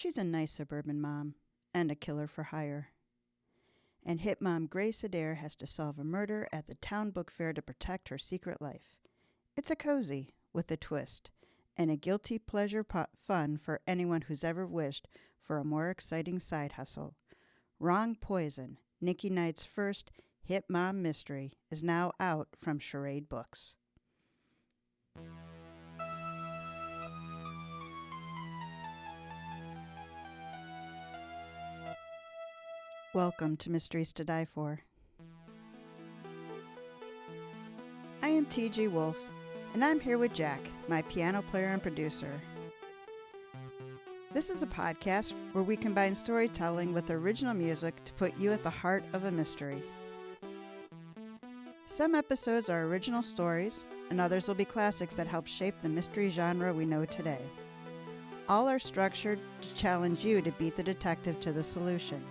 She's a nice suburban mom and a killer for hire. And hit mom Grace Adair has to solve a murder at the town book fair to protect her secret life. It's a cozy with a twist and a guilty pleasure fun for anyone who's ever wished for a more exciting side hustle. Wrong Poison, Nicky Knight's first hit mom mystery, is now out from Charade Books. Welcome to Mysteries to Die For. I am TG Wolff, and I'm here with Jack, my piano player and producer. This is a podcast where we combine storytelling with original music to put you at the heart of a mystery. Some episodes are original stories, and others will be classics that help shape the mystery genre we know today. All are structured to challenge you to beat the detective to the solution.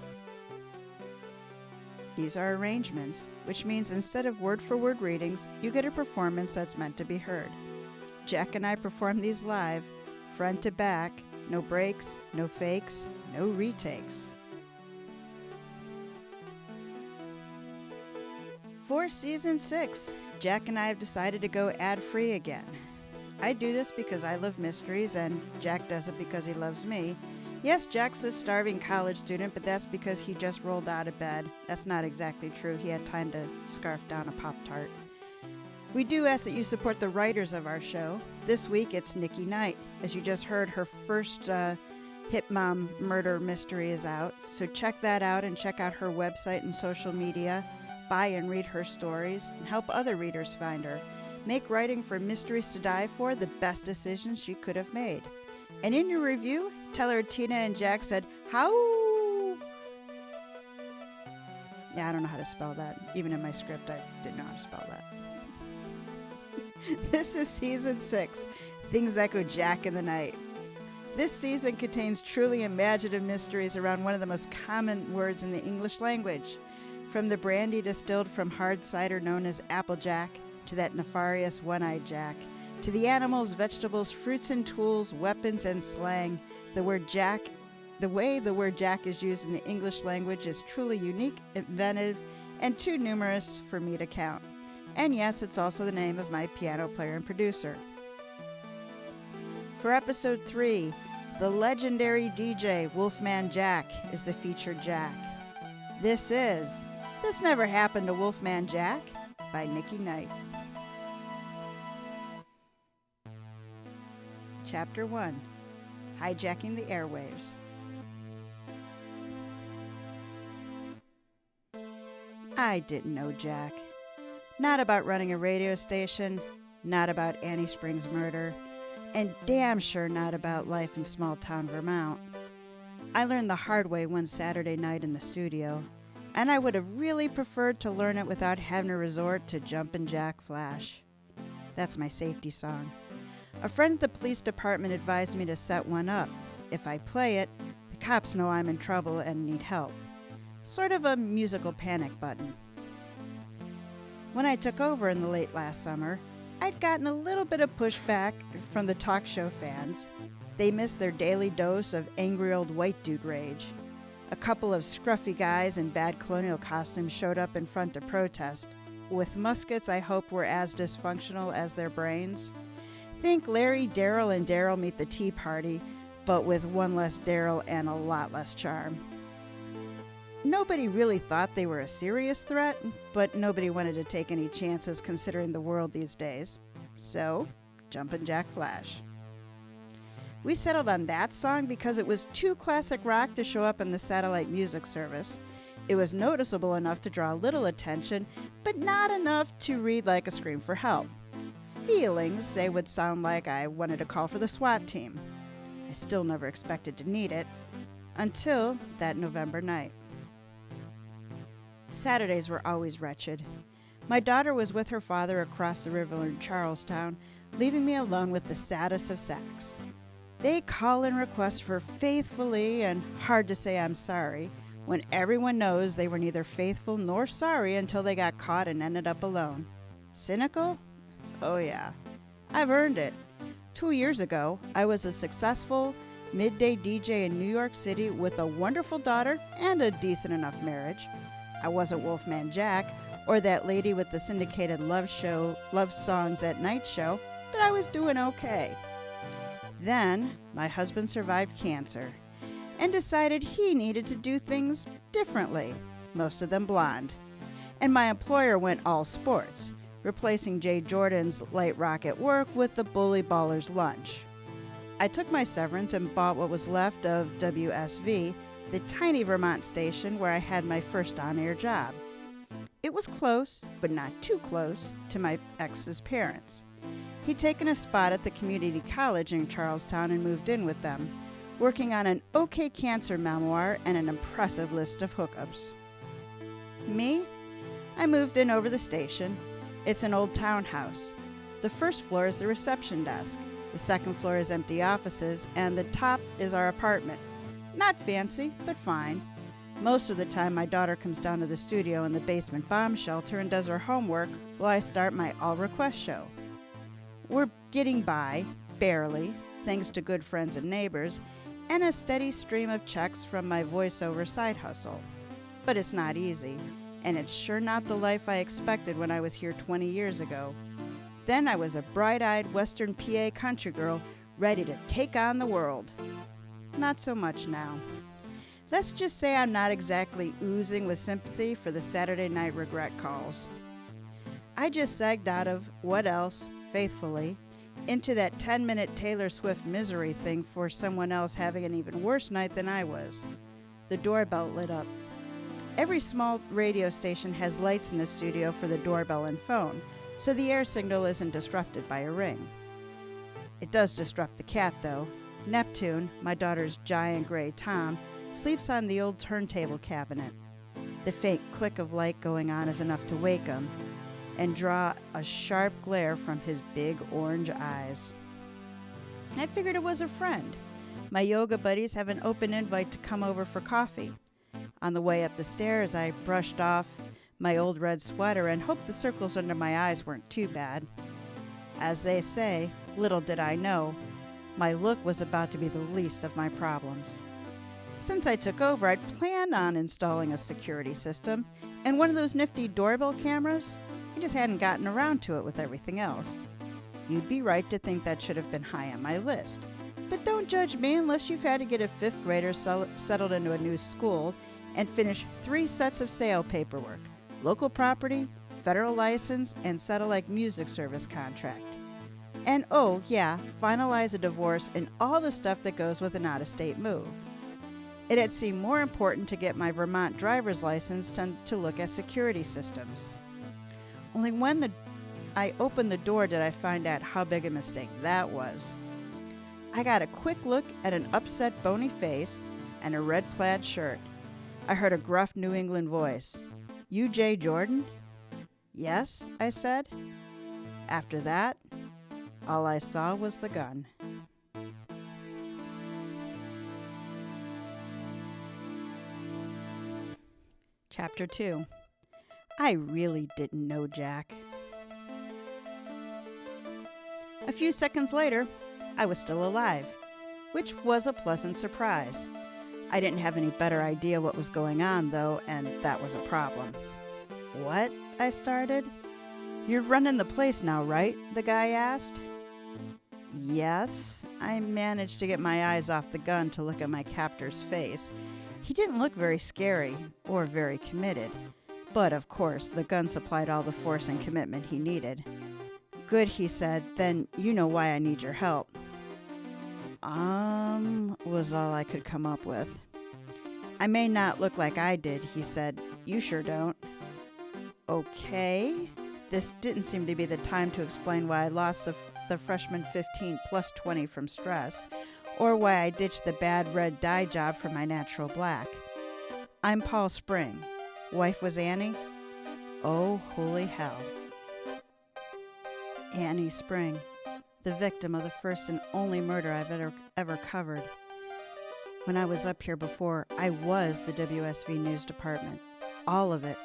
These are arrangements, which means instead of word-for-word readings, you get a performance that's meant to be heard. Jack and I perform these live, front to back, no breaks, no fakes, no retakes. For Season 6, Jack and I have decided to go ad-free again. I do this because I love mysteries, and Jack does it because he loves me. Yes, Jack's a starving college student, but that's because he just rolled out of bed. That's not exactly true. He had time to scarf down a Pop-Tart. We do ask that you support the writers of our show. This week, it's Nicky Knight. As you just heard, her first hit mom murder mystery is out. So check that out and check out her website and social media. Buy and read her stories and help other readers find her. Make writing for Mysteries to Die For the best decision she could have made. And in your review, tell her Tina and Jack said, how? Yeah, I don't know how to spell that. Even in my script, I didn't know how to spell that. This is Season 6, Things That Go Jack in the Night. This season contains truly imaginative mysteries around one of the most common words in the English language. From the brandy distilled from hard cider known as applejack, to that nefarious one-eyed Jack, to the animals, vegetables, fruits and tools, weapons and slang, the way the word Jack is used in the English language is truly unique, inventive, and too numerous for me to count. And yes, it's also the name of my piano player and producer. For episode 3, the legendary DJ Wolfman Jack is the featured Jack. This Never Happened to Wolfman Jack by Nicky Knight. Chapter 1, Hijacking the Airwaves. I didn't know Jack. Not about running a radio station, not about Annie Spring's murder, and damn sure not about life in small-town Vermont. I learned the hard way one Saturday night in the studio, and I would have really preferred to learn it without having to resort to Jumpin' Jack Flash. That's my safety song. A friend at the police department advised me to set one up. If I play it, the cops know I'm in trouble and need help. Sort of a musical panic button. When I took over in the late last summer, I'd gotten a little bit of pushback from the talk show fans. They missed their daily dose of angry old white dude rage. A couple of scruffy guys in bad colonial costumes showed up in front to protest, with muskets I hoped were as dysfunctional as their brains. Think Larry, Daryl, and Daryl meet the Tea Party, but with one less Daryl and a lot less charm. Nobody really thought they were a serious threat, but nobody wanted to take any chances considering the world these days. So, Jumpin' Jack Flash. We settled on that song because it was too classic rock to show up in the satellite music service. It was noticeable enough to draw a little attention, but not enough to read like a scream for help. Feelings, they would sound like I wanted to call for the SWAT team. I still never expected to need it, until that November night. Saturdays were always wretched. My daughter was with her father across the river in Charlestown, leaving me alone with the saddest of sacks. They call in requests for faithfully and hard to say I'm sorry, when everyone knows they were neither faithful nor sorry until they got caught and ended up alone. Cynical? Oh yeah. I've earned it. 2 years ago, I was a successful midday DJ in New York City with a wonderful daughter and a decent enough marriage. I wasn't Wolfman Jack or that lady with the syndicated love songs at night show, but I was doing okay. Then my husband survived cancer and decided he needed to do things differently, most of them blonde. And my employer went all sports, replacing Jay Jordan's light rock at work with the Bully Baller's lunch. I took my severance and bought what was left of WSV, the tiny Vermont station where I had my first on-air job. It was close, but not too close, to my ex's parents. He'd taken a spot at the community college in Charlestown and moved in with them, working on an OK Cancer memoir and an impressive list of hookups. Me? I moved in over the station. It's an old townhouse. The first floor is the reception desk. The second floor is empty offices, and the top is our apartment. Not fancy, but fine. Most of the time, my daughter comes down to the studio in the basement bomb shelter and does her homework while I start my all-request show. We're getting by, barely, thanks to good friends and neighbors, and a steady stream of checks from my voiceover side hustle. But it's not easy, and it's sure not the life I expected when I was here 20 years ago. Then I was a bright-eyed Western PA country girl ready to take on the world. Not so much now. Let's just say I'm not exactly oozing with sympathy for the Saturday night regret calls. I just sagged out of What Else, faithfully, into that 10-minute Taylor Swift misery thing for someone else having an even worse night than I was. The doorbell lit up. Every small radio station has lights in the studio for the doorbell and phone, so the air signal isn't disrupted by a ring. It does disrupt the cat, though. Neptune, my daughter's giant gray Tom, sleeps on the old turntable cabinet. The faint click of light going on is enough to wake him and draw a sharp glare from his big orange eyes. I figured it was a friend. My yoga buddies have an open invite to come over for coffee. On the way up the stairs, I brushed off my old red sweater and hoped the circles under my eyes weren't too bad. As they say, little did I know, my look was about to be the least of my problems. Since I took over, I'd planned on installing a security system and one of those nifty doorbell cameras. I just hadn't gotten around to it with everything else. You'd be right to think that should have been high on my list. But don't judge me unless you've had to get a fifth grader settled into a new school and finish 3 sets of sale paperwork, local property, federal license, and satellite music service contract. And oh yeah, finalize a divorce and all the stuff that goes with an out-of-state move. It had seemed more important to get my Vermont driver's license than to look at security systems. Only when I opened the door did I find out how big a mistake that was. I got a quick look at an upset bony face and a red plaid shirt. I heard a gruff New England voice. "You Jay Jordan?" "Yes," I said. After that, all I saw was the gun. Chapter 2. I really didn't know Jack. A few seconds later, I was still alive, which was a pleasant surprise. I didn't have any better idea what was going on, though, and that was a problem. "What?" I started. "You're running the place now, right?" the guy asked. "Yes." I managed to get my eyes off the gun to look at my captor's face. He didn't look very scary or very committed, but of course the gun supplied all the force and commitment he needed. "Good," he said, "then you know why I need your help." Was all I could come up with. "I may not look like I did," he said. "You sure don't." Okay. This didn't seem to be the time to explain why I lost the freshman 15 plus 20 from stress, or why I ditched the bad red dye job for my natural black. "I'm Paul Spring. Wife was Annie?" Oh, holy hell. Annie Spring, the victim of the first and only murder I've ever covered. When I was up here before, I was the WSV News Department. All of it.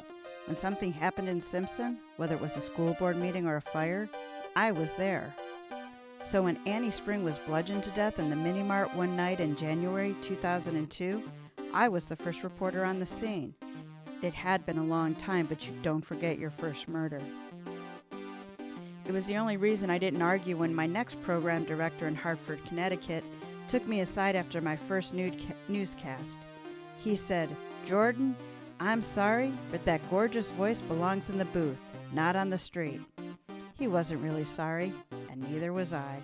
When something happened in Simpson, whether it was a school board meeting or a fire, I was there. So when Annie Spring was bludgeoned to death in the mini-mart one night in January 2002, I was the first reporter on the scene. It had been a long time, but you don't forget your first murder. It was the only reason I didn't argue when my next program director in Hartford, Connecticut, took me aside after my first newscast. He said, "Jordan, I'm sorry, but that gorgeous voice belongs in the booth, not on the street." He wasn't really sorry, and neither was I.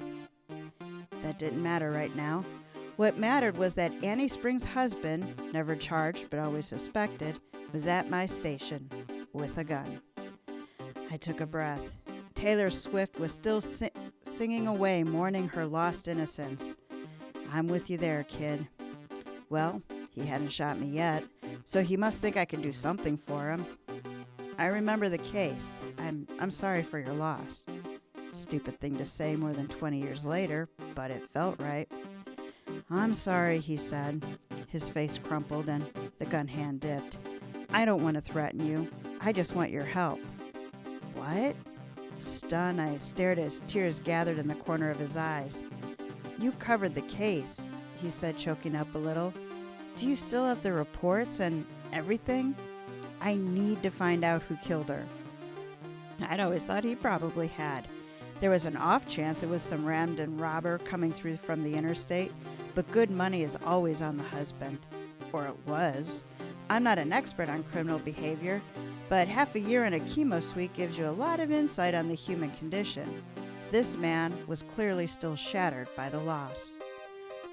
That didn't matter right now. What mattered was that Annie Spring's husband, never charged but always suspected, was at my station with a gun. I took a breath. Taylor Swift was still singing away, mourning her lost innocence. I'm with you there, kid. Well, he hadn't shot me yet, so he must think I can do something for him. I remember the case. I'm sorry for your loss. Stupid thing to say more than 20 years later, but it felt right. I'm sorry, he said. His face crumpled and the gun hand dipped. I don't want to threaten you. I just want your help. What? Stunned, I stared as tears gathered in the corner of his eyes. You covered the case, he said, choking up a little. Do you still have the reports and everything? I need to find out who killed her. I'd always thought he probably had. There was an off chance it was some random robber coming through from the interstate, but good money is always on the husband. Or it was. I'm not an expert on criminal behavior, but half a year in a chemo suite gives you a lot of insight on the human condition. This man was clearly still shattered by the loss.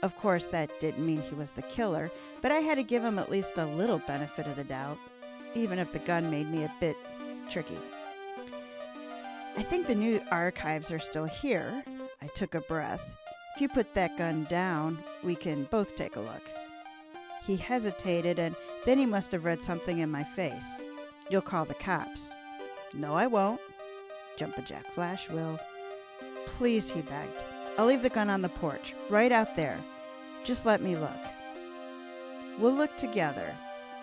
Of course, that didn't mean he was the killer, but I had to give him at least a little benefit of the doubt, even if the gun made me a bit tricky. I think the new archives are still here. I took a breath. If you put that gun down, we can both take a look. He hesitated, and then he must have read something in my face. You'll call the cops. No, I won't. Jump-a Jack Flash will. Please, he begged. I'll leave the gun on the porch, right out there. Just let me look. We'll look together.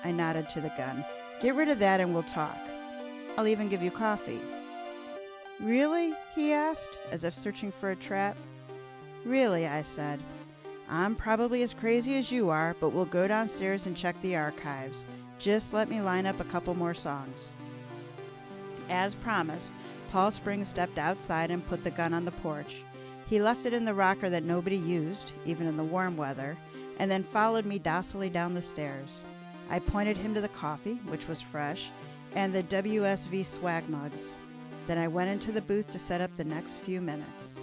I nodded to the gun. Get rid of that and we'll talk. I'll even give you coffee. Really? He asked, as if searching for a trap. Really, I said. I'm probably as crazy as you are, but we'll go downstairs and check the archives. Just let me line up a couple more songs. As promised, Paul Spring stepped outside and put the gun on the porch. He left it in the rocker that nobody used, even in the warm weather, and then followed me docilely down the stairs. I pointed him to the coffee, which was fresh, and the WSV swag mugs. Then I went into the booth to set up the next few minutes.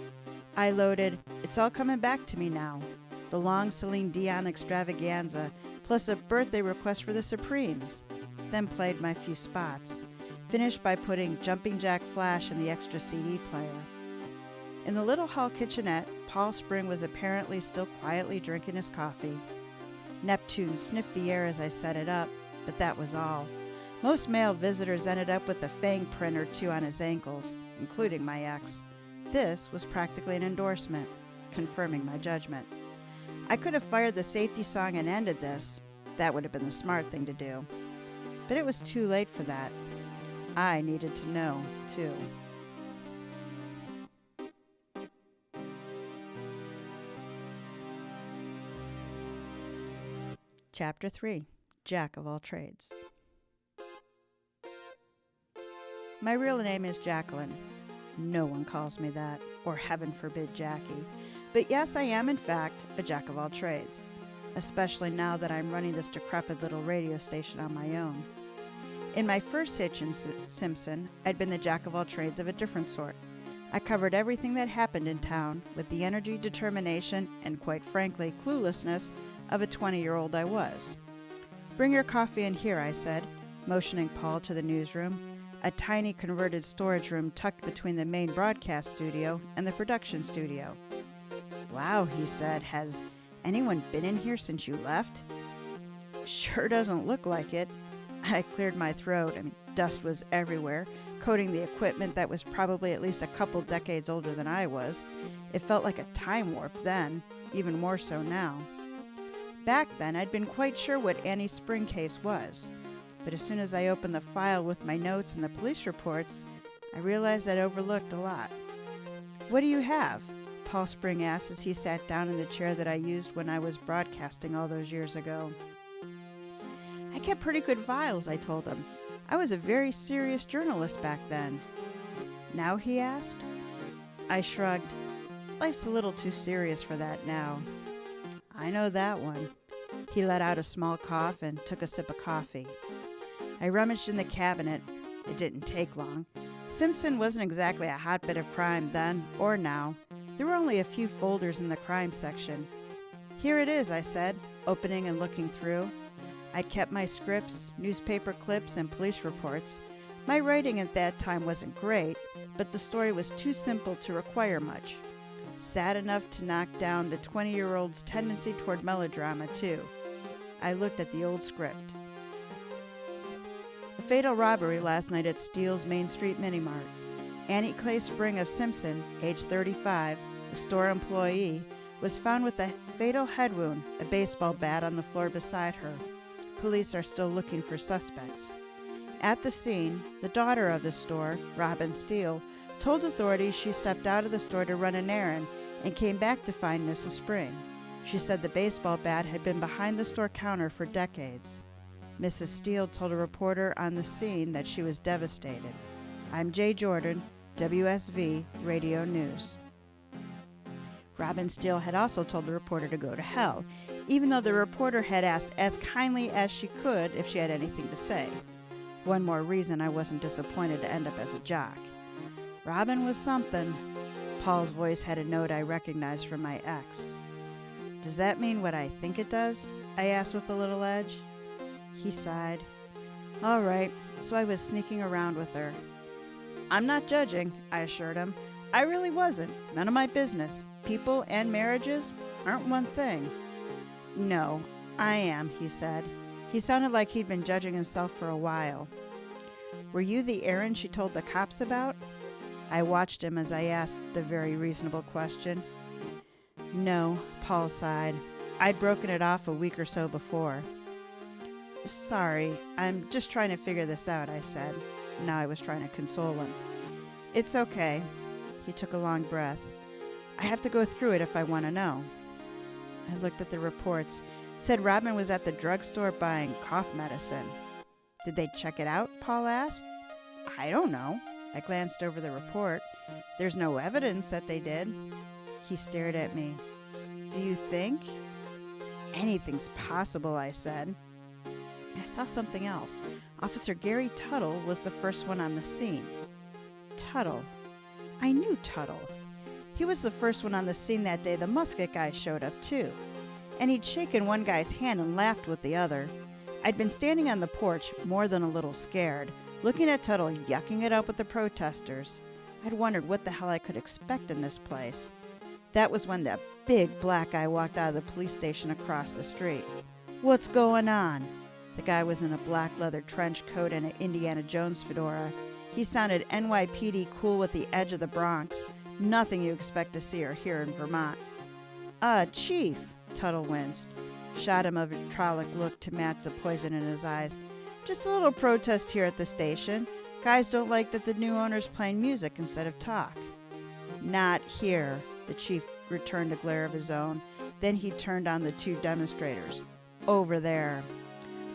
I loaded It's All Coming Back to Me Now, the long Celine Dion extravaganza, plus a birthday request for the Supremes, then played my few spots, finished by putting Jumping Jack Flash in the extra CD player. In the little hall kitchenette, Paul Spring was apparently still quietly drinking his coffee. Neptune sniffed the air as I set it up, but that was all. Most male visitors ended up with a fang print or two on his ankles, including my ex. This was practically an endorsement, confirming my judgment. I could have fired the safety song and ended this. That would have been the smart thing to do. But it was too late for that. I needed to know, too. Chapter 3, Jack of All Trades. My real name is Jacqueline. No one calls me that, or heaven forbid Jackie. But yes, I am in fact a jack of all trades, especially now that I'm running this decrepit little radio station on my own. In my first hitch in Simpson, I'd been the jack of all trades of a different sort. I covered everything that happened in town with the energy, determination, and quite frankly, cluelessness of a 20-year-old I was. Bring your coffee in here, I said, motioning Paul to the newsroom, a tiny converted storage room tucked between the main broadcast studio and the production studio. Wow, he said, has anyone been in here since you left? Sure doesn't look like it. I cleared my throat. Dust was everywhere, coating the equipment that was probably at least a couple decades older than I was. It felt like a time warp then, even more so now. Back then, I'd been quite sure what Annie's Spring case was. But as soon as I opened the file with my notes and the police reports, I realized I'd overlooked a lot. What do you have? Paul Spring asked as he sat down in the chair that I used when I was broadcasting all those years ago. I kept pretty good files, I told him. I was a very serious journalist back then. Now, he asked. I shrugged. Life's a little too serious for that now. I know that one. He let out a small cough and took a sip of coffee. I rummaged in the cabinet. It didn't take long. Simpson wasn't exactly a hotbed of crime then or now. There were only a few folders in the crime section. Here it is, I said, opening and looking through. I'd kept my scripts, newspaper clips, and police reports. My writing at that time wasn't great, but the story was too simple to require much. Sad enough to knock down the 20-year-old's tendency toward melodrama, too. I looked at the old script. A fatal robbery last night at Steele's Main Street Mini-Mart. Annie Clay Spring of Simpson, age 35, a store employee, was found with a fatal head wound, a baseball bat on the floor beside her. Police are still looking for suspects. At the scene, the daughter of the store, Robin Steele, told authorities she stepped out of the store to run an errand and came back to find Mrs. Spring. She said the baseball bat had been behind the store counter for decades. Mrs. Steele told a reporter on the scene that she was devastated. I'm Jay Jordan, WSV Radio News. Robin Steele had also told the reporter to go to hell, even though the reporter had asked as kindly as she could if she had anything to say. One more reason I wasn't disappointed to end up as a jock. Robin was something. Paul's voice had a note I recognized from my ex. Does that mean what I think it does? I asked with a little edge. He sighed. All right, so I was sneaking around with her. I'm not judging, I assured him. I really wasn't. None of my business. People and marriages aren't one thing. No, I am, he said. He sounded like he'd been judging himself for a while. Were you the errand she told the cops about? I watched him as I asked the very reasonable question. No, Paul sighed. I'd broken it off a week or so before. Sorry, I'm just trying to figure this out, I said. Now I was trying to console him. It's okay. He took a long breath. I have to go through it if I want to know. I looked at the reports. Said Robin was at the drugstore buying cough medicine. Did they check it out? Paul asked. I don't know. I glanced over the report. There's no evidence that they did. He stared at me. Do you think? Anything's possible, I said. I saw something else. Officer Gary Tuttle was the first one on the scene. Tuttle. I knew Tuttle. He was the first one on the scene that day the musket guy showed up, too. And he'd shaken one guy's hand and laughed with the other. I'd been standing on the porch, more than a little scared, looking at Tuttle yucking it up with the protesters. I'd wondered what the hell I could expect in this place. That was when the big black guy walked out of the police station across the street. What's going on? The guy was in a black leather trench coat and an Indiana Jones fedora. He sounded NYPD cool with the edge of the Bronx. Nothing you expect to see or hear in Vermont. Chief, Tuttle winced. Shot him a vitriolic look to match the poison in his eyes. Just a little protest here at the station. Guys don't like that the new owner's playing music instead of talk. Not here, the chief returned a glare of his own. Then he turned on the two demonstrators. Over there.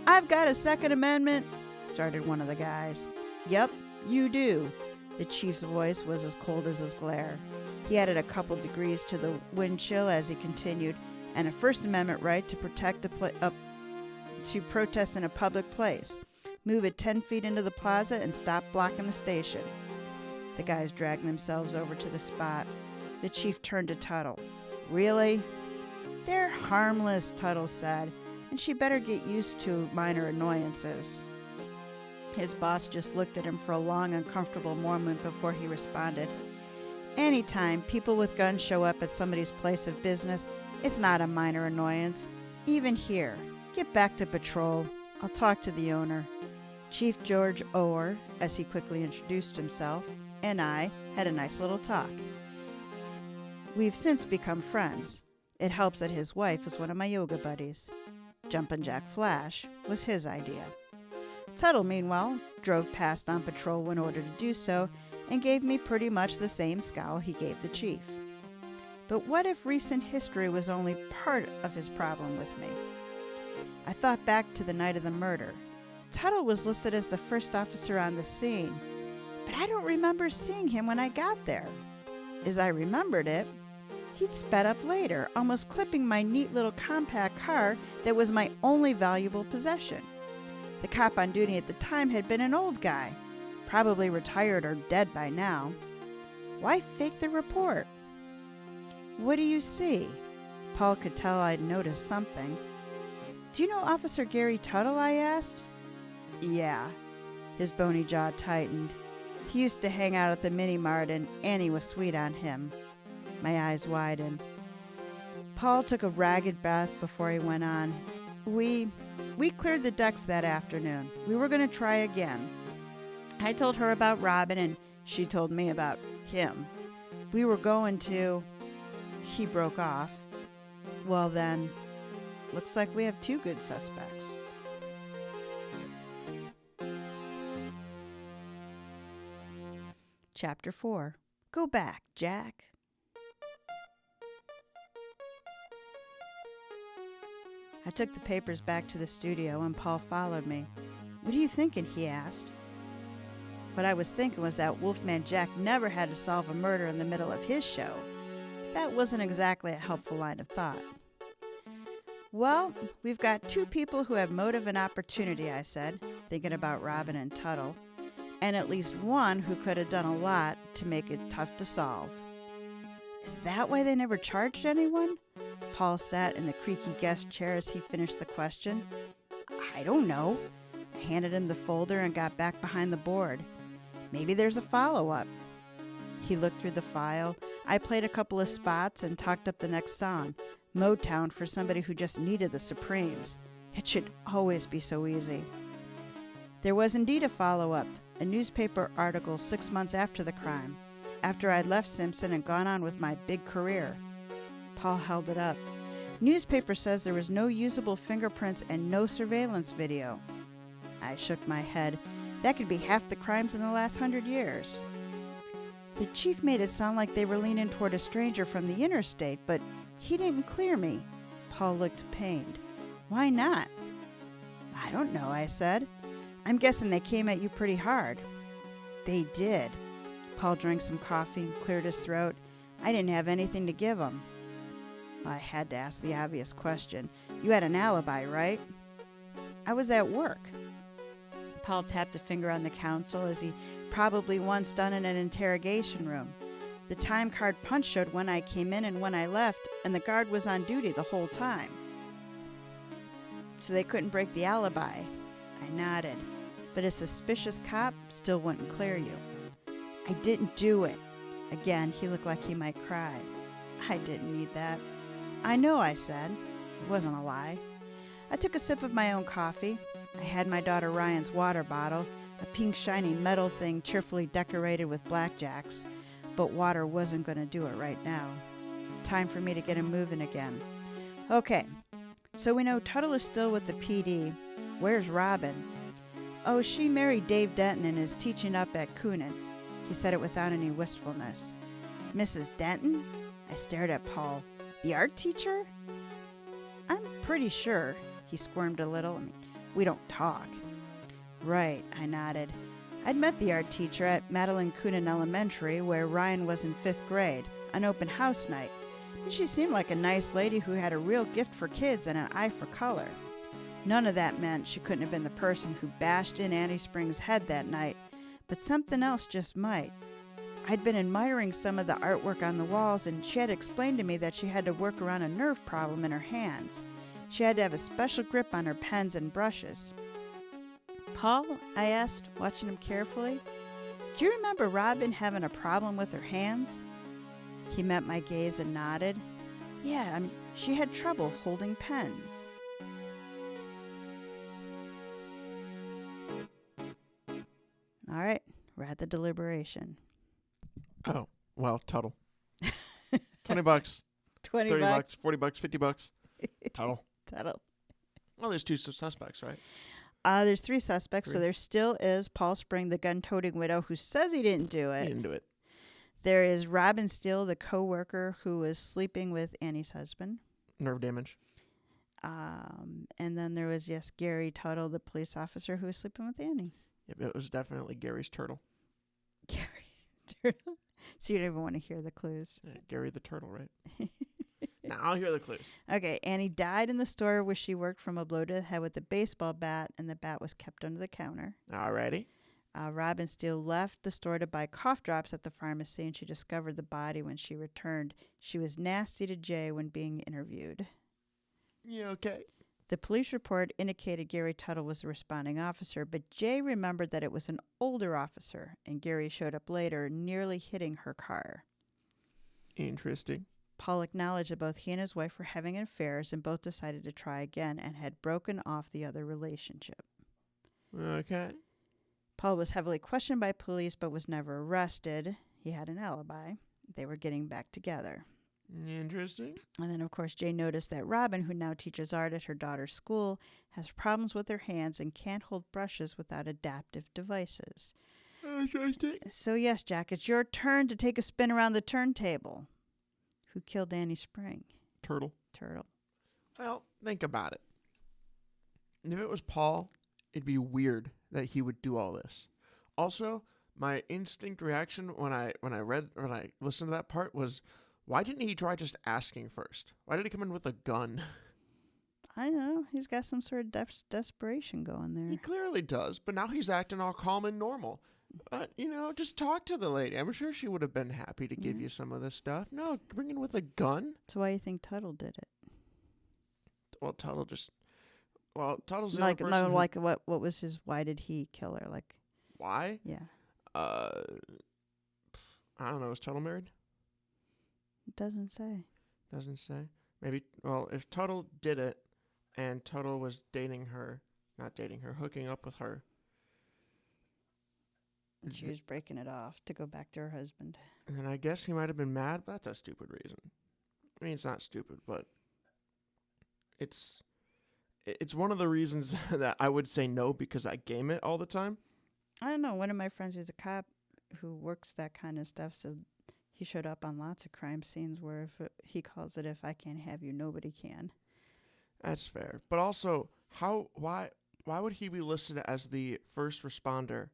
I've got a Second Amendment, started one of the guys. Yep, you do. The chief's voice was as cold as his glare. He added a couple degrees to the wind chill as he continued, and a First Amendment right to protest in a public place. Move it 10 feet into the plaza and stop blocking the station. The guys dragged themselves over to the spot. The chief turned to Tuttle. Really? They're harmless, Tuttle said, and she better get used to minor annoyances. His boss just looked at him for a long, uncomfortable moment before he responded. Anytime people with guns show up at somebody's place of business, it's not a minor annoyance. Even here. Get back to patrol. I'll talk to the owner. Chief George Ower, as he quickly introduced himself, and I had a nice little talk. We've since become friends. It helps that his wife is one of my yoga buddies. Jumpin' Jack Flash was his idea. Tuttle, meanwhile, drove past on patrol when ordered to do so and gave me pretty much the same scowl he gave the chief. But what if recent history was only part of his problem with me? I thought back to the night of the murder. Tuttle was listed as the first officer on the scene, but I don't remember seeing him when I got there. As I remembered it, he'd sped up later, almost clipping my neat little compact car that was my only valuable possession. The cop on duty at the time had been an old guy, probably retired or dead by now. Why fake the report? What do you see? Paul could tell I'd noticed something. Do you know Officer Gary Tuttle? I asked. Yeah. His bony jaw tightened. He used to hang out at the mini-mart and Annie was sweet on him. My eyes widened. Paul took a ragged breath before he went on. We cleared the decks that afternoon. We were going to try again. I told her about Robin and she told me about him. We were going to... He broke off. Well then, looks like we have two good suspects. Chapter 4. Go back, Jack. I took the papers back to the studio and Paul followed me. What are you thinking? He asked. What I was thinking was that Wolfman Jack never had to solve a murder in the middle of his show. That wasn't exactly a helpful line of thought. Well, we've got two people who have motive and opportunity, I said, thinking about Robin and Tuttle, and at least one who could have done a lot to make it tough to solve. Is that why they never charged anyone? Paul sat in the creaky guest chair as he finished the question. I don't know. I handed him the folder and got back behind the board. Maybe there's a follow-up. He looked through the file. I played a couple of spots and talked up the next song, Motown for somebody who just needed the Supremes. It should always be so easy. There was indeed a follow-up, a newspaper article 6 months after the crime, after I'd left Simpson and gone on with my big career. Paul held it up. Newspaper says there was no usable fingerprints and no surveillance video. I shook my head. That could be half the crimes in the last 100 years. The chief made it sound like they were leaning toward a stranger from the interstate, but he didn't clear me. Paul looked pained. Why not? I don't know, I said. I'm guessing they came at you pretty hard. They did. Paul drank some coffee and cleared his throat. I didn't have anything to give him. I had to ask the obvious question. You had an alibi, right? I was at work. Paul tapped a finger on the console as he probably once done in an interrogation room. The time card punch showed when I came in and when I left, and the guard was on duty the whole time. So they couldn't break the alibi. I nodded. But a suspicious cop still wouldn't clear you. I didn't do it. Again, he looked like he might cry. I didn't need that. I know, I said. It wasn't a lie. I took a sip of my own coffee. I had my daughter Ryan's water bottle, a pink shiny metal thing cheerfully decorated with blackjacks. But water wasn't going to do it right now. Time for me to get him moving again. Okay, so we know Tuttle is still with the PD. Where's Robin? Oh, she married Dave Denton and is teaching up at Coonan. He said it without any wistfulness. Mrs. Denton? I stared at Paul. The art teacher? I'm pretty sure. He squirmed a little. We don't talk. Right, I nodded. I'd met the art teacher at Madeline Coonan Elementary, where Ryan was in 5th grade, on open house night. And she seemed like a nice lady who had a real gift for kids and an eye for color. None of that meant she couldn't have been the person who bashed in Annie Spring's head that night, but something else just might. I'd been admiring some of the artwork on the walls, and she had explained to me that she had to work around a nerve problem in her hands. She had to have a special grip on her pens and brushes. Paul, I asked, watching him carefully, do you remember Robin having a problem with her hands? He met my gaze and nodded. Yeah, she had trouble holding pens. All right, we're at the deliberation. Oh, well, Tuttle. $20, 20 $30, bucks. $40, $50. Tuttle. Tuttle. Well, there's two suspects, right? There's 3 suspects, so there still is Paul Spring, the gun-toting widow, who says he didn't do it. He didn't do it. There is Robin Steele, the co-worker who was sleeping with Annie's husband. Nerve damage. And then there was, yes, Gary Tuttle, the police officer who was sleeping with Annie. Yep, it was definitely Gary's turtle. Gary Turtle. So you don't even want to hear the clues. Yeah, Gary the turtle, right? Now I'll hear the clues. Okay, Annie died in the store where she worked from a blow to the head with a baseball bat, and the bat was kept under the counter. Alrighty. Robin Steele left the store to buy cough drops at the pharmacy, and she discovered the body when she returned. She was nasty to Jay when being interviewed. Yeah, okay. The police report indicated Gary Tuttle was the responding officer, but Jay remembered that it was an older officer, and Gary showed up later, nearly hitting her car. Interesting. Paul acknowledged that both he and his wife were having affairs, and both decided to try again and had broken off the other relationship. Okay. Paul was heavily questioned by police but was never arrested. He had an alibi. They were getting back together. Interesting. And then, of course, Jay noticed that Robin, who now teaches art at her daughter's school, has problems with her hands and can't hold brushes without adaptive devices. Interesting. So, yes, Jack, it's your turn to take a spin around the turntable. Who killed Annie Spring? Turtle. Turtle. Well, think about it. If it was Paul, it'd be weird that he would do all this. Also, my instinct reaction when I listened to that part was, why didn't he try just asking first? Why did he come in with a gun? I know. He's got some sort of desperation going there. He clearly does, but now he's acting all calm and normal. But, just talk to the lady. I'm sure she would have been happy to give you some of this stuff. No, bring in with a gun? So why do you think Tuttle did it? Well, Tuttle's the like, only person no, like what was his, why did he kill her? Like, why? yeah. I don't know. Is Tuttle married? It doesn't say. Doesn't say. Maybe, if Tuttle did it and Tuttle was hooking up with her. And she was breaking it off to go back to her husband. And then I guess he might have been mad, but that's a stupid reason. I mean, it's not stupid, but it's one of the reasons that I would say no because I game it all the time. I don't know. One of my friends who's a cop who works that kind of stuff, so he showed up on lots of crime scenes where he calls it, if I can't have you, nobody can. That's fair. But also, why would he be listed as the first responder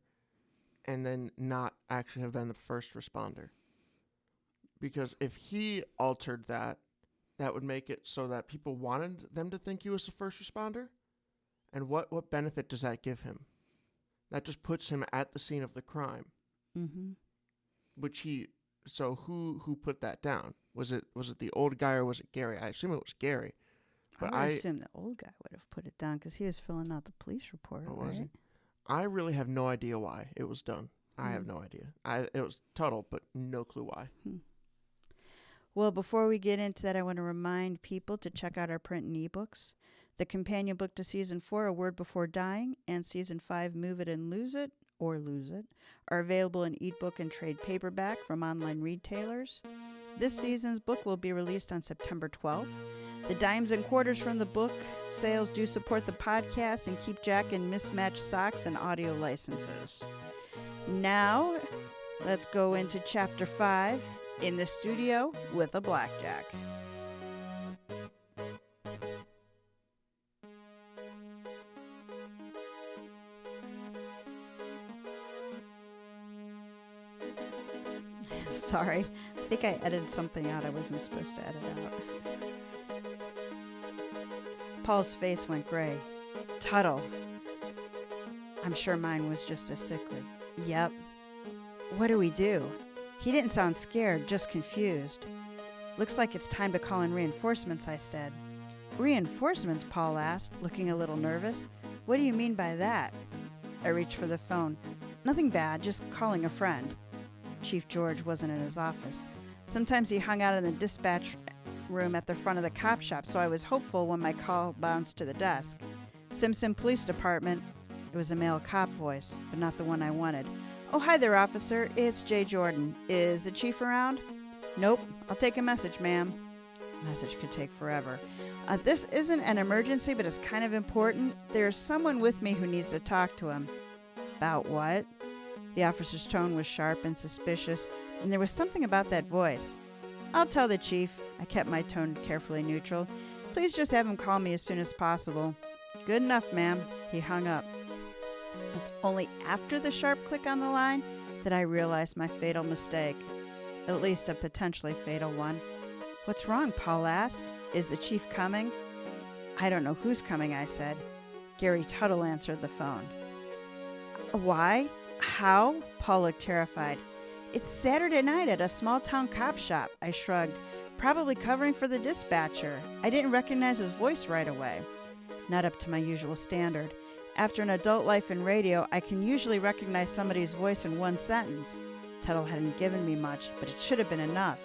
and then not actually have been the first responder? Because if he altered that would make it so that people wanted them to think he was the first responder. And what benefit does that give him? That just puts him at the scene of the crime. Mm-hmm. So who put that down? Was it the old guy or was it Gary? I assume it was Gary. But I would assume the old guy would have put it down because he was filling out the police report, right? Was he? I really have no idea why it was done. I have no idea. It was Tuttle, but no clue why. Well, before we get into that, I want to remind people to check out our print and ebooks. The companion book to Season 4, A Word Before Dying, and Season 5, Move It and Lose It, or Lose It, are available in ebook and trade paperback from online retailers. This season's book will be released on September 12th. The dimes and quarters from the book sales do support the podcast and keep Jack in mismatched socks and audio licenses. Now, let's go into Chapter 5, In the Studio with a Blackjack. Sorry, I think I edited something out I wasn't supposed to edit out. Paul's face went gray. Tuttle. I'm sure mine was just as sickly. Yep. What do we do? He didn't sound scared, just confused. Looks like it's time to call in reinforcements, I said. Reinforcements? Paul asked, looking a little nervous. What do you mean by that? I reached for the phone. Nothing bad, just calling a friend. Chief George wasn't in his office. Sometimes he hung out in the dispatch room at the front of the cop shop, so I was hopeful when my call bounced to the desk. Simpson Police Department. It was a male cop voice, but not the one I wanted. Oh, hi there, officer. It's Jay Jordan. Is the chief around? Nope. I'll take a message, ma'am. Message could take forever. This isn't an emergency, but it's kind of important. There's someone with me who needs to talk to him. About what? The officer's tone was sharp and suspicious, and there was something about that voice. "I'll tell the chief." I kept my tone carefully neutral. "Please just have him call me as soon as possible." "Good enough, ma'am." He hung up. It was only after the sharp click on the line that I realized my fatal mistake. At least a potentially fatal one. "What's wrong?" Paul asked. "Is the chief coming?" "I don't know who's coming," I said. Gary Tuttle answered the phone. "Why? How?" Paul looked terrified. "It's Saturday night at a small-town cop shop," I shrugged. "Probably covering for the dispatcher. I didn't recognize his voice right away." Not up to my usual standard. After an adult life in radio, I can usually recognize somebody's voice in one sentence. Tuttle hadn't given me much, but it should have been enough.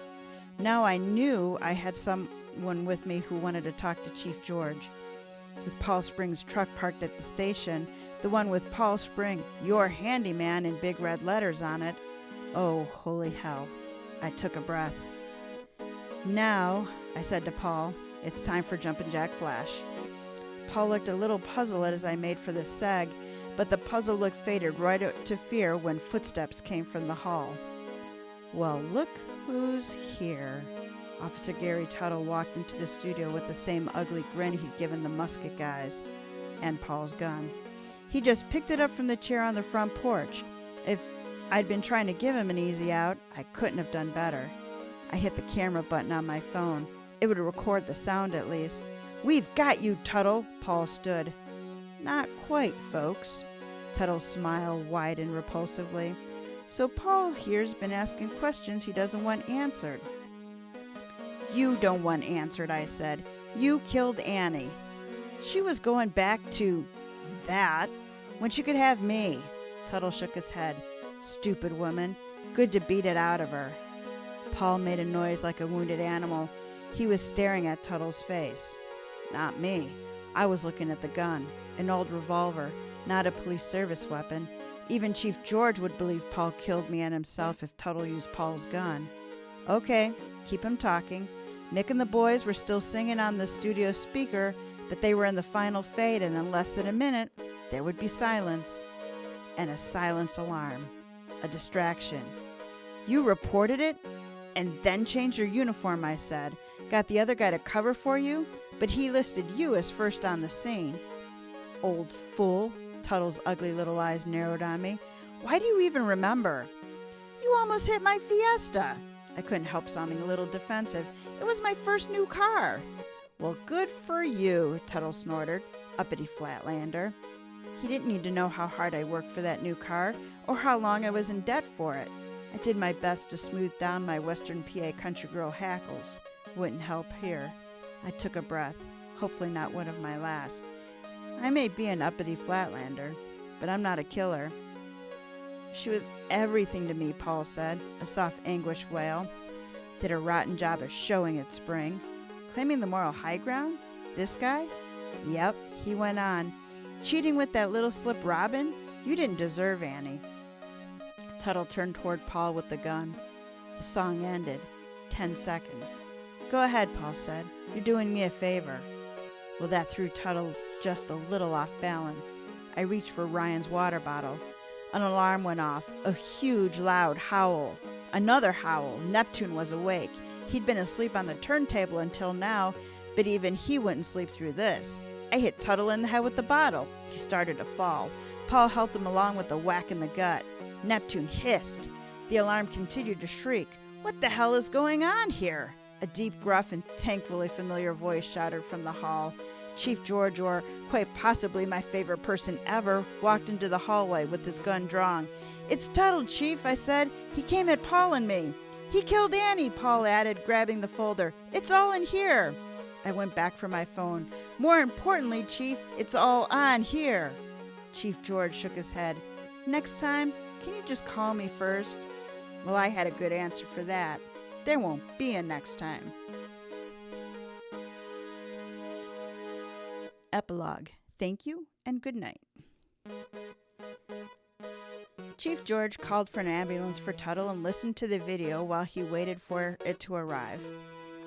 Now I knew I had someone with me who wanted to talk to Chief George. With Paul Spring's truck parked at the station, the one with Paul Spring, "Your handyman," in big red letters on it. Oh, holy hell. I took a breath. "Now," I said to Paul, "it's time for Jumpin' Jack Flash." Paul looked a little puzzled as I made for the seg, but the puzzle look faded right to fear when footsteps came from the hall. Well, look who's here. Officer Gary Tuttle walked into the studio with the same ugly grin he'd given the musket guys, and Paul's gun. He just picked it up from the chair on the front porch. If I'd been trying to give him an easy out, I couldn't have done better. I hit the camera button on my phone. It would record the sound at least. "We've got you, Tuttle!" Paul stood. "Not quite, folks." Tuttle's smile widened repulsively. "So Paul here's been asking questions he doesn't want answered." "You don't want answered," I said. "You killed Annie. She was going back to that when she could have me." Tuttle shook his head. "Stupid woman. Good to beat it out of her." Paul made a noise like a wounded animal. He was staring at Tuttle's face. Not me. I was looking at the gun, an old revolver, not a police service weapon. Even Chief George would believe Paul killed me and himself if Tuttle used Paul's gun. Okay, keep him talking. Mick and the boys were still singing on the studio speaker, but they were in the final fade, and in less than a minute, there would be silence. And a silence alarm. A distraction. "You reported it? And then changed your uniform," I said. "Got the other guy to cover for you? But he listed you as first on the scene." "Old fool." Tuttle's ugly little eyes narrowed on me. "Why do you even remember?" "You almost hit my Fiesta." I couldn't help sounding a little defensive. "It was my first new car." "Well, good for you," Tuttle snorted. Uppity Flatlander. He didn't need to know how hard I worked for that new car or how long I was in debt for it. I did my best to smooth down my Western PA country girl hackles. Wouldn't help here. I took a breath, hopefully not one of my last. I may be an uppity Flatlander, but I'm not a killer. "She was everything to me," Paul said, a soft anguished wail. "Did a rotten job of showing it, Spring. Claiming the moral high ground? This guy?" "Yep," he went on. "Cheating with that little slip Robin? You didn't deserve Annie." Tuttle turned toward Paul with the gun. The song ended. 10 seconds. "Go ahead," Paul said. "You're doing me a favor." Well, that threw Tuttle just a little off balance. I reached for Ryan's water bottle. An alarm went off. A huge, loud howl. Another howl. Neptune was awake. He'd been asleep on the turntable until now, but even he wouldn't sleep through this. I hit Tuttle in the head with the bottle. He started to fall. Paul helped him along with a whack in the gut. Neptune hissed. The alarm continued to shriek. "What the hell is going on here?" A deep, gruff, and thankfully familiar voice shouted from the hall. Chief George, or quite possibly my favorite person ever, walked into the hallway with his gun drawn. "It's Tuttle, Chief," I said. "He came at Paul and me." "He killed Annie," Paul added, grabbing the folder. "It's all in here." I went back for my phone. "More importantly, Chief, it's all on here." Chief George shook his head. "Next time, can you just call me first?" Well, I had a good answer for that. There won't be a next time. Epilogue. Thank you and good night. Chief George called for an ambulance for Tuttle and listened to the video while he waited for it to arrive.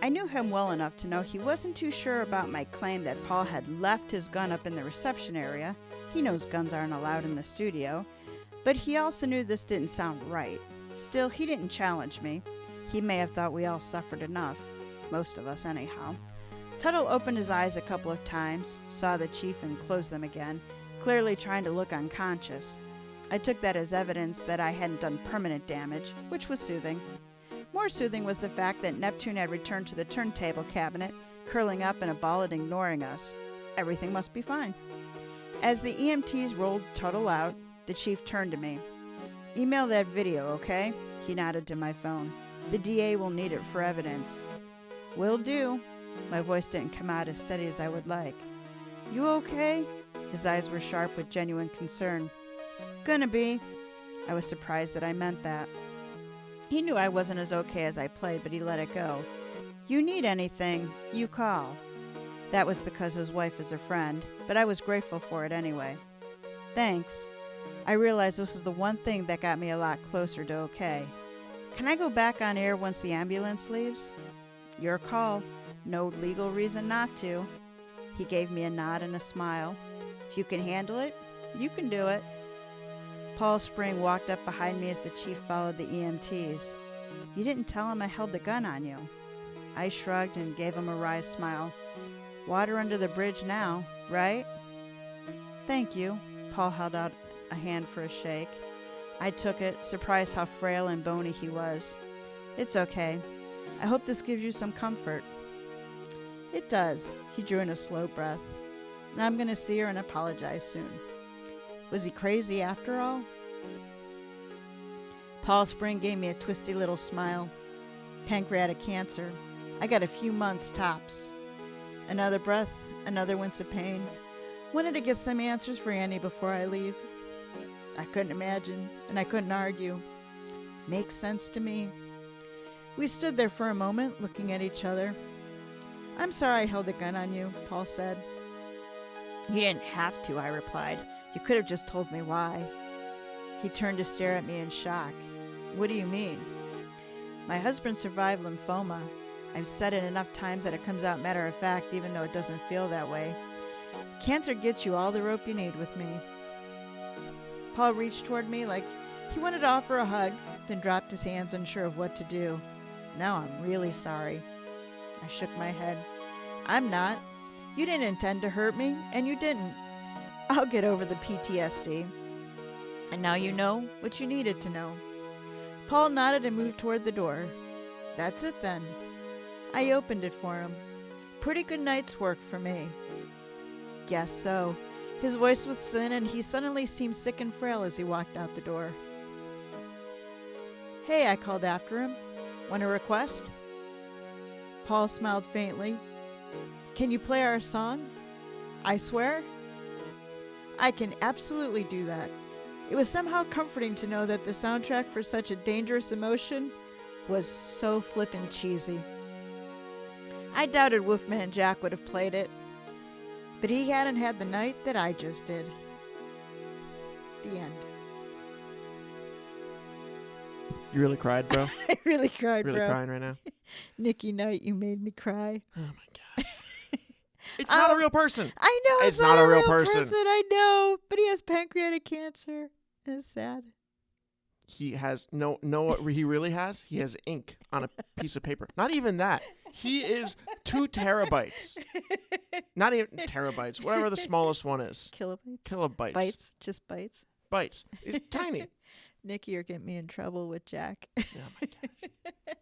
I knew him well enough to know he wasn't too sure about my claim that Paul had left his gun up in the reception area. He knows guns aren't allowed in the studio. But he also knew this didn't sound right. Still, he didn't challenge me. He may have thought we all suffered enough. Most of us, anyhow. Tuttle opened his eyes a couple of times, saw the chief and closed them again, clearly trying to look unconscious. I took that as evidence that I hadn't done permanent damage, which was soothing. More soothing was the fact that Neptune had returned to the turntable cabinet, curling up in a ball and ignoring us. Everything must be fine. As the EMTs rolled Tuttle out, the chief turned to me. "Email that video, okay?" He nodded to my phone. "The DA will need it for evidence." "Will do." My voice didn't come out as steady as I would like. "You okay?" His eyes were sharp with genuine concern. "Gonna be." I was surprised that I meant that. He knew I wasn't as okay as I played, but he let it go. "You need anything, you call." That was because his wife is a friend, but I was grateful for it anyway. "Thanks." I realized this was the one thing that got me a lot closer to okay. "Can I go back on air once the ambulance leaves?" "Your call. No legal reason not to." He gave me a nod and a smile. "If you can handle it, you can do it." Paul Spring walked up behind me as the chief followed the EMTs. "You didn't tell him I held the gun on you." I shrugged and gave him a wry smile. "Water under the bridge now, right?" "Thank you." Paul held out a hand for a shake. I took it, surprised how frail and bony he was. "It's okay. I hope this gives you some comfort." "It does." He drew in a slow breath. "Now I'm going to see her and apologize soon." Was he crazy after all? Paul Spring gave me a twisty little smile. "Pancreatic cancer. I got a few months tops." Another breath, another wince of pain. Wanted to get some answers for Annie before I leave. I couldn't imagine, and I couldn't argue. Makes sense to me. We stood there for a moment, looking at each other. "I'm sorry I held a gun on you," Paul said. "You didn't have to," I replied. "You could have just told me why." He turned to stare at me in shock. "What do you mean?" "My husband survived lymphoma. I've said it enough times that it comes out matter of fact, even though it doesn't feel that way. Cancer gets you all the rope you need with me." Paul reached toward me like he wanted to offer a hug, then dropped his hands, unsure of what to do. "Now I'm really sorry." I shook my head. "I'm not. You didn't intend to hurt me, and you didn't. I'll get over the PTSD. And now you know what you needed to know." Paul nodded and moved toward the door. "That's it then." I opened it for him. "Pretty good night's work for me." "Guess so." His voice was thin, and he suddenly seemed sick and frail as he walked out the door. "Hey," I called after him. "Want a request?" Paul smiled faintly. "Can you play our song? I Swear?" "I can absolutely do that." It was somehow comforting to know that the soundtrack for such a dangerous emotion was so flippin' cheesy. I doubted Wolfman Jack would have played it, but he hadn't had the night that I just did. The end. You really cried, bro? I really cried, Really bro. crying right now? Nikki Knight, you made me cry. Oh my gosh. It's not a real person. I know It's not a real person. I know, but he has pancreatic cancer. It's sad. He has what he really has? He has ink on a piece of paper. Not even that. He is 2 terabytes. Not even terabytes. Whatever the smallest one is. Kilobytes. Bytes. Just bytes. Bytes. It's tiny. Nikki, you're getting me in trouble with Jack. Oh my gosh.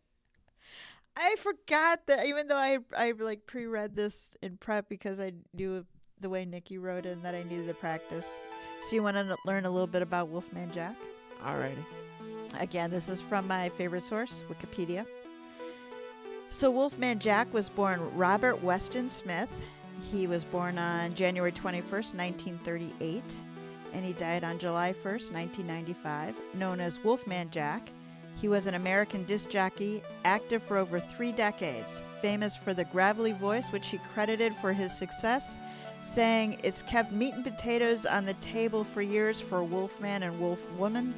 I forgot that, even though I like pre-read this in prep because I knew the way Nikki wrote it and that I needed to practice. So you want to learn a little bit about Wolfman Jack? Alrighty. Again, this is from my favorite source, Wikipedia. So Wolfman Jack was born Robert Weston Smith. He was born on January 21st, 1938, and he died on July 1st, 1995. Known as Wolfman Jack, he was an American disc jockey, active for over 3 decades, famous for the gravelly voice, which he credited for his success, saying, "It's kept meat and potatoes on the table for years for Wolfman and Wolfwoman.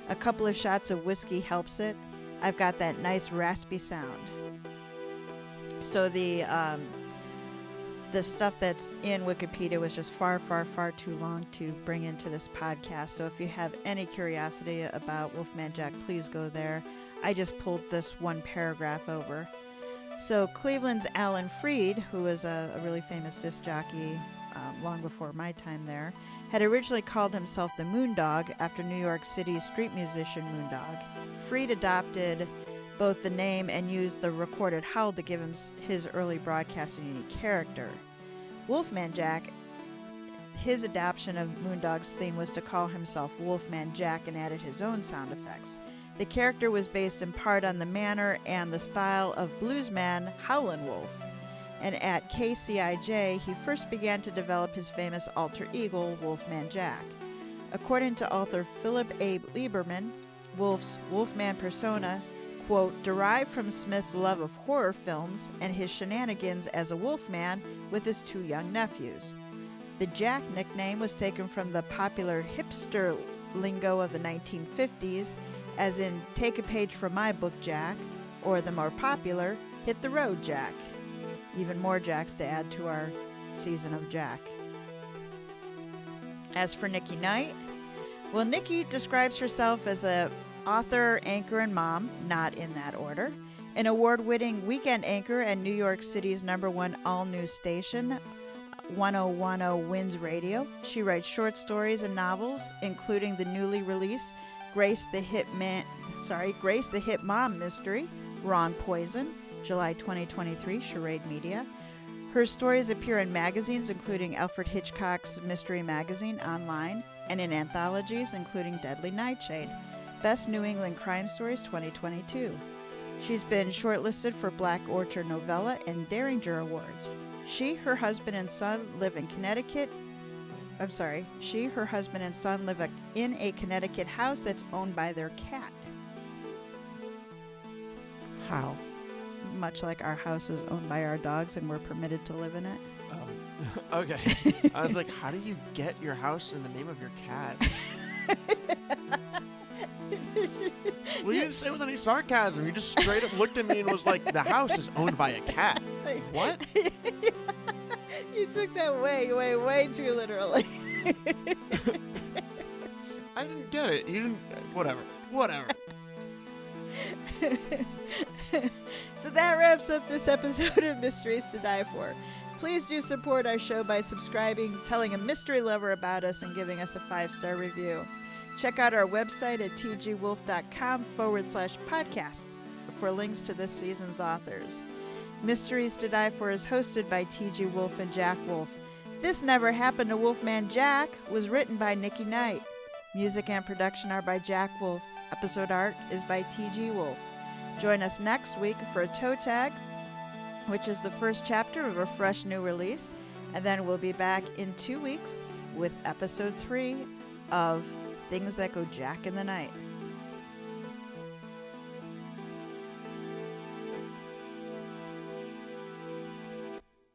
A couple of shots of whiskey helps it. I've got that nice raspy sound." So the the stuff that's in Wikipedia was just far, far, far too long to bring into this podcast. So if you have any curiosity about Wolfman Jack, please go there. I just pulled this one paragraph over. So Cleveland's Alan Freed, who was a really famous disc jockey long before my time there, had originally called himself the Moondog after New York City's street musician Moondog. Freed adopted both the name and used the recorded howl to give him his early broadcasting unique character. Wolfman Jack, his adoption of Moondog's theme was to call himself Wolfman Jack and added his own sound effects. The character was based in part on the manner and the style of bluesman Howlin' Wolf. And at KCIJ, he first began to develop his famous alter ego, Wolfman Jack. According to author Philip A. Lieberman, Wolf's Wolfman persona, quote, derived from Smith's love of horror films and his shenanigans as a wolfman with his two young nephews. The Jack nickname was taken from the popular hipster lingo of the 1950s, as in take a page from my book, Jack, or the more popular, hit the road, Jack. Even more Jacks to add to our season of Jack. As for Nikki Knight, well, Nikki describes herself as a author, anchor, and mom, not in that order, an award-winning weekend anchor at New York City's #1 all-news station, 1010 Winds Radio. She writes short stories and novels, including the newly released Grace the Hit Mom Mystery, Wrong Poison, July 2023, Charade Media. Her stories appear in magazines including Alfred Hitchcock's Mystery Magazine online and in anthologies including Deadly Nightshade, Best New England Crime Stories 2022. She's been shortlisted for Black Orchard Novella and Derringer Awards. She, her husband, and son live in a Connecticut house that's owned by their cat. How? Much like our house is owned by our dogs and we're permitted to live in it. Oh, okay. I was like, how do you get your house in the name of your cat? Well, you didn't say it with any sarcasm. You just straight up looked at me and was like, the house is owned by a cat. What? You took that way too literally. I didn't get it. You didn't. Whatever. So that wraps up this episode of Mysteries to Die For. Please do support our show by subscribing, telling a mystery lover about us, and giving us a 5-star review. Check out our website at tgwolff.com/podcasts for links to this season's authors. Mysteries to Die For is hosted by TG Wolff and Jack Wolff. This Never Happened to Wolfman Jack was written by Nikki Knight. Music and production are by Jack Wolff. Episode art is by TG Wolff. Join us next week for a toe tag, which is the first chapter of a fresh new release, and then we'll be back in 2 weeks with episode 3 of Things That Go Jack in the Night.